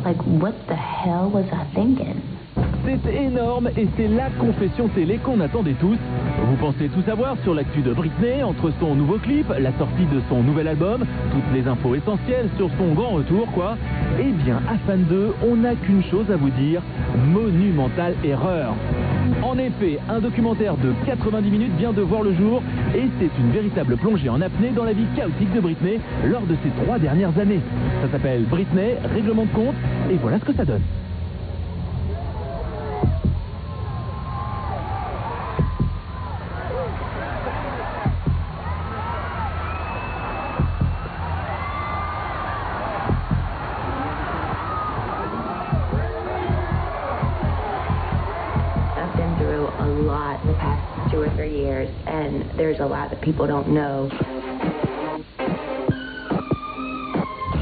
Like, what the hell was I thinking? C'est énorme et c'est la confession télé qu'on attendait tous. Vous pensez tout savoir sur l'actu de Britney, entre son nouveau clip, la sortie de son nouvel album, toutes les infos essentielles sur son grand retour, quoi. Eh bien, à Fan 2, on n'a qu'une chose à vous dire, monumentale erreur. En effet, un documentaire de 90 minutes vient de voir le jour et c'est une véritable plongée en apnée dans la vie chaotique de Britney lors de ces 3 dernières années. Ça s'appelle Britney, règlement de compte, et voilà ce que ça donne. A lot the past 2 or 3 years, and there's a lot that people don't know.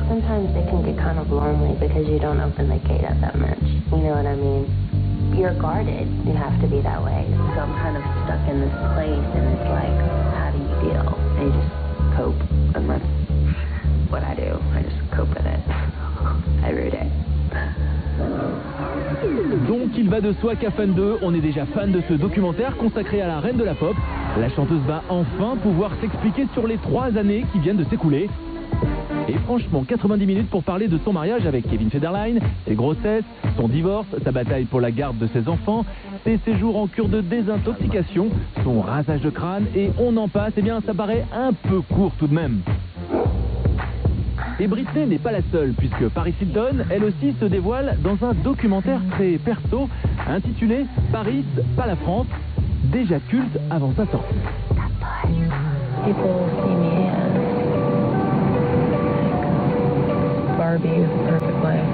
Sometimes they can get kind of lonely because you don't open the gate up that much. You know what I mean? You're guarded. You have to be that way. So I'm kind of stuck in this place, and it's like, how do you deal? And you just cope, and that's what I do. I just cope with it every day. Donc il va de soi qu'à Fan 2, on est déjà fan de ce documentaire consacré à la reine de la pop. La chanteuse va enfin pouvoir s'expliquer sur les 3 années qui viennent de s'écouler. Et franchement, 90 minutes pour parler de son mariage avec Kevin Federline, ses grossesses, son divorce, sa bataille pour la garde de ses enfants, ses séjours en cure de désintoxication, son rasage de crâne, et on en passe, eh bien ça paraît un peu court tout de même. Et Britney n'est pas la seule, puisque Paris Hilton, elle aussi, se dévoile dans un documentaire très perso, intitulé « Paris, pas la France », déjà culte avant sa sortie. People see me as Barbie, perfect life,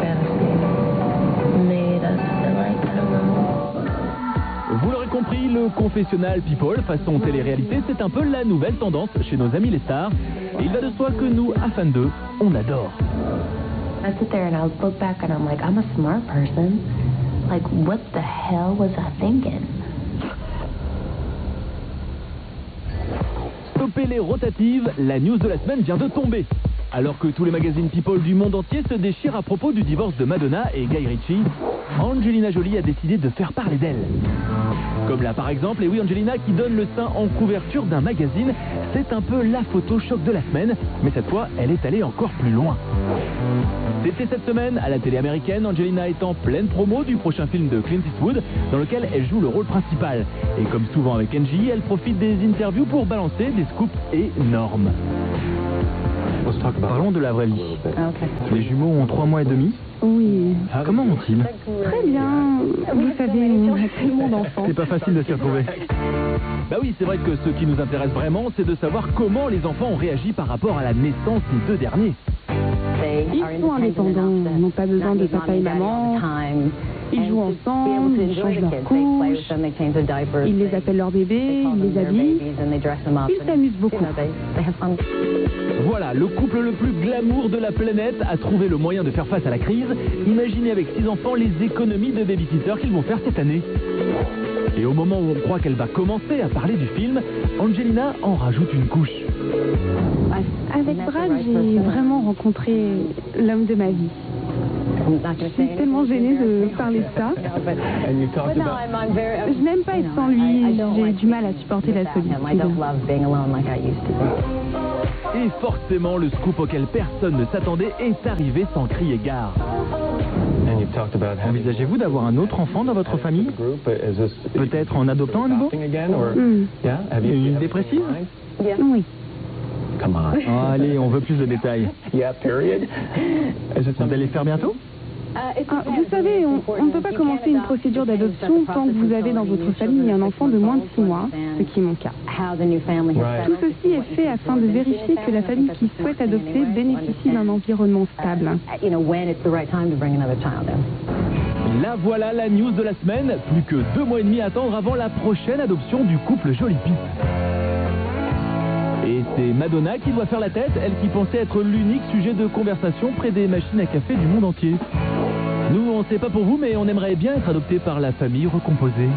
fantasy, made us feel like, I don't know. Vous l'aurez compris, le confessionnal People façon télé-réalité, c'est un peu la nouvelle tendance chez nos amis les stars. Et il va de soi que nous, à Fan 2, on adore. I sit there and I look back and I'm like, I'm a smart person. Like, what the hell was I thinking? Stoppez les rotatives, la news de la semaine vient de tomber. Alors que tous les magazines People du monde entier se déchirent à propos du divorce de Madonna et Guy Ritchie, Angelina Jolie a décidé de faire parler d'elle. Comme là par exemple, et oui Angelina qui donne le sein en couverture d'un magazine, c'est un peu la photo choc de la semaine, mais cette fois elle est allée encore plus loin. C'était cette semaine, à la télé américaine, Angelina est en pleine promo du prochain film de Clint Eastwood, dans lequel elle joue le rôle principal. Et comme souvent avec Angie, elle profite des interviews pour balancer des scoops énormes. Parlons de la vraie vie. Les jumeaux ont 3 mois et demi. Oui. Comment ont-ils? Très bien. Vous savez, on a tellement d'enfants. C'est pas facile de s'y retrouver. Bah oui, c'est vrai que ce qui nous intéresse vraiment, c'est de savoir comment les enfants ont réagi par rapport à la naissance des 2 derniers. Ils sont indépendants, n'ont pas besoin de papa et maman. Ils jouent ensemble, ils changent leurs couches, ils les appellent leur bébé, ils les habillent. Ils s'amusent beaucoup. Voilà, le couple le plus glamour de la planète a trouvé le moyen de faire face à la crise. Imaginez avec 6 enfants les économies de babysitter qu'ils vont faire cette année. Et au moment où on croit qu'elle va commencer à parler du film, Angelina en rajoute une couche. Avec Brad, j'ai vraiment rencontré l'homme de ma vie. Je suis tellement gênée de parler de ça. Je n'aime pas être sans lui, j'ai du mal à supporter la solitude. Et forcément, le scoop auquel personne ne s'attendait est arrivé sans crier gare. Envisagez-vous d'avoir un autre enfant dans votre famille? Peut-être en adoptant à nouveau? Une idée précise? Oui. Oh, allez, on veut plus de détails. Vous allez le faire bientôt? Vous savez, on ne peut pas commencer une procédure d'adoption tant que vous avez dans votre famille un enfant de moins de 6 mois, ce qui est mon cas. Tout ceci est fait afin de vérifier que la famille qui souhaite adopter bénéficie d'un environnement stable. Là voilà la news de la semaine, plus que 2 mois et demi à attendre avant la prochaine adoption du couple Jolie Pipe. Et c'est Madonna qui doit faire la tête, elle qui pensait être l'unique sujet de conversation près des machines à café du monde entier. Nous, on sait pas pour vous, mais on aimerait bien être adopté par la famille recomposée.